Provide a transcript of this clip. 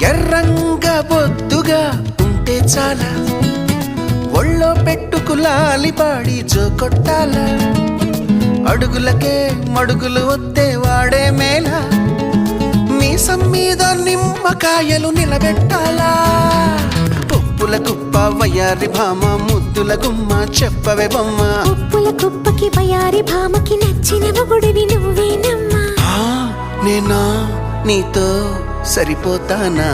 ఎర్రంగా బొద్దుగా ఉంటే చాలా ఒళ్ళో పెట్టుకులాలి పాడి జోకొట్టాల అడుగులకే మడుగులు వత్తే వాడే మేళ మీసం మీద నిమ్మకాయలు నిలబెట్టాలా పప్పుల కుప్ప వయ్యారి భామ ముద్దుల గుమ్మ చెప్పవే బొమ్మ పప్పుల కుప్పకి వయ్యారి భామకి నచ్చిన మొగుడివి నువ్వేనమ్మా నేనా నీతో సరిపోతానా